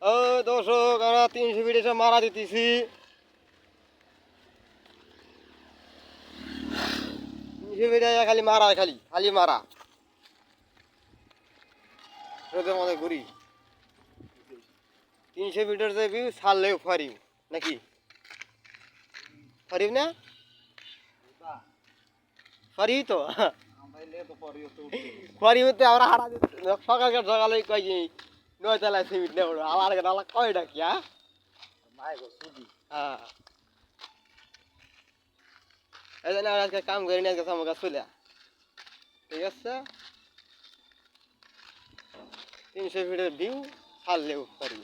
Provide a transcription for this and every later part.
ও দর্শক, আমরা 300 ফিট এসে মারা দিতেছি। 300 ফিট খালি মারা, খালি খালি মারা। রোদের মধ্যে ঘুরি। 300 ফিটের যে ভিউ ছাড়লেও ফারিও নাকি? ফারিও না? ফারি তো। ফারি হতে আমরা হারা দিতে সকালকার সকালে কয় কি 9 তলায় সিমেন্ট নেব আমার গালা কয় ডাকি। হ্যাঁ, এই জন্য আমরা আজকে কাম করি না, আজকে আমার কাছে চলে। ঠিক আছে, 300 ফিটের ভিউ ছাড়লেও পারি।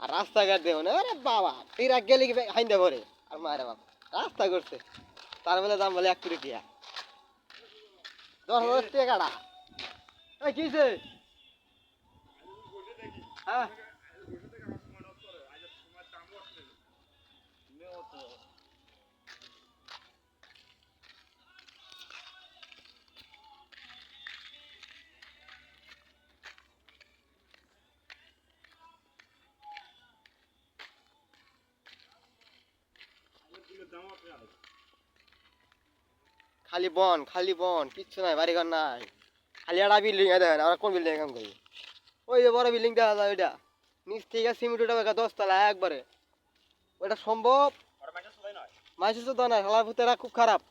আর রাস্তাঘাট দেবো না, আরে বাবা তিরা গেলে কি হাইন্দা ভরে আর মারে বাবা রাস্তা করছে। তার বেলা দাম বলে 1 কোটি টিয়া, 10,000 টাকা কাটা। এই কিছে? হ্যাঁ, খালি বন খালি বন, কিচ্ছু নাই, বাড়িঘর নাই, খালি একটা বিল্ডিং। দেখেন আমরা কোন বিল্ডিং কাম করি? ওই যে বড় বিল্ডিং দেখা যায় ওইটা, নিচ থেকে সিমেন্ট উঠে 10 তলা একবারে। ওইটা সম্ভব? মাইসে তো নাই, হালার ভূতেরা খুব খারাপ।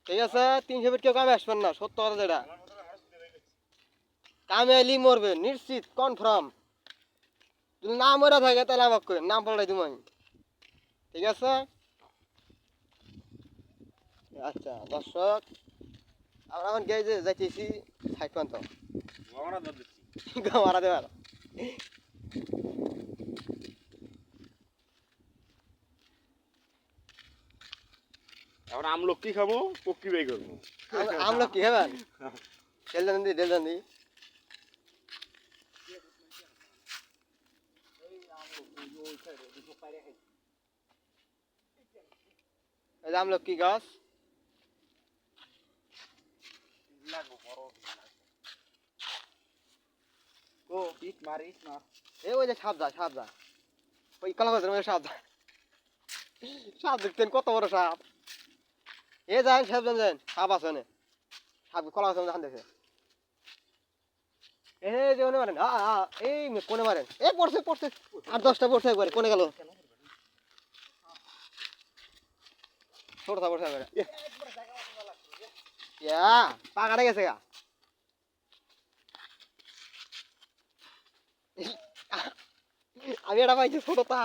ঠিক আছে, 300 ফিট কেউ কামে আসবেন না, সত্য কথা যেটা। কামে এলি মরবে নিশ্চিত, কনফার্ম। যদি না মরা থাকে তাহলে আমাকে কই, নাম পাল্টাই দিব আমি। ঠিক আছে, আচ্ছা দর্শক, আমরা এখন গেছে যাইতেছি সাইড প্রান্ত মারা দেবার। এখন আমলকি খাবো, পক্কি বাই করবো। আমরা কি খাবেন? ডেলদান দি এই যে আমলকি গাছ। ও ইট মার, ইট মার। এই ওই যে সাপ যা ওই কলা গাছের মধ্যে সাপ যায়। সাপ দেখতেন কত বড় সাপ? এ যান সাপ যান, সাপ আছে না, সাপ কলা গাছের মধ্যে দেখে। এই যে কোনে মারেন, এই কোনে মারেন, এ পড়ছে পড়ছে, 8-10টা পড়ছে একবারে, কোনে গেল? ছোট পড়ছে একবারে, ইয়া পা কাটা গেছে গা। আমি এটা পাইছি ছোটটা।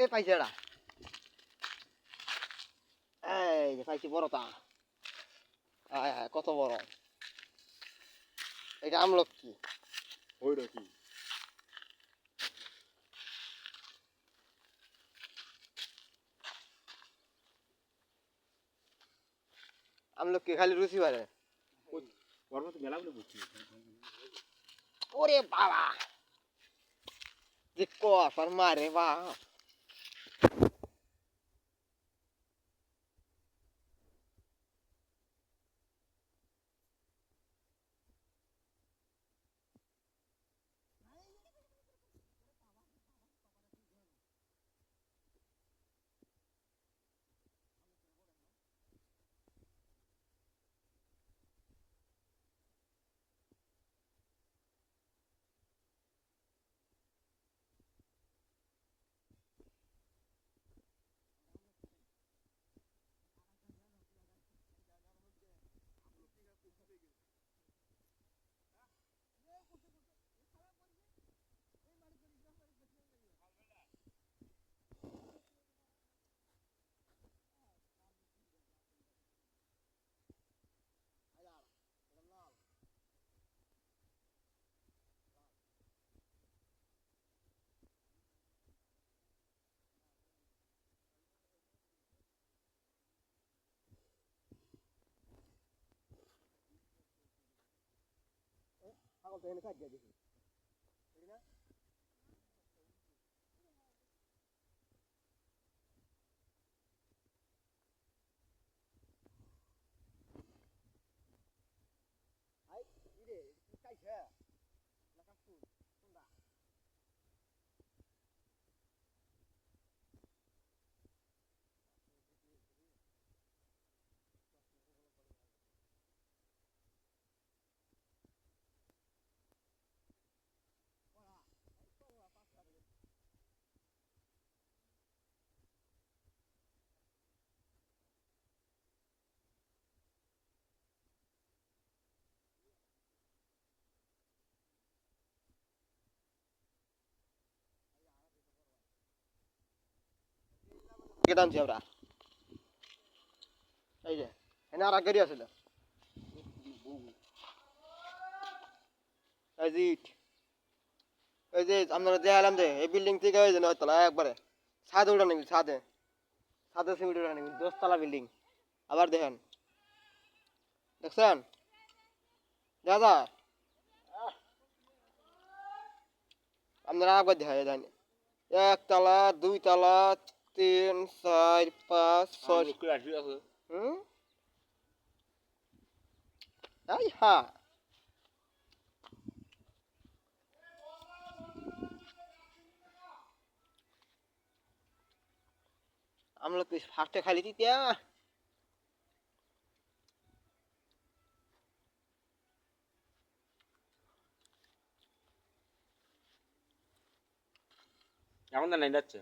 এ পাইছে এটা, এই যে পাইছি বড়টা। আয় আয় কত বড়! এটা আমলকি। ওইটা কি? আমলকি খালি রুচি বাড়ে। ওর মধ্যে মেলাগুলো বুঝছি। ওরে বাবা, যে কষ আর মারে বা। ছাগল তো এখানে কাটিয়ে দিছি। কে টানছি আমরা এই যে এনে আর এক গাড়ি আছিল এই যে ইট। এই যে আপনারা দেখালাম যে এই বিল্ডিং থেকে ওই যে নয়তলা একবারে ছাদে উঠা নেবেন ছাদে ছাদে সিমেন্ট উঠা নেবেন 10 তলা বিল্ডিং আবার দেখেন দেখছেন দাদা আপনারা একবার দেখা দেন 1 তলা 2 তলা 3 4 5 6 আমলকি রাশি আছে হুম এই হ্যাঁ আমরা তো ফার্স্টে খালি দিতিয়া এখন তো নাই যাচ্ছে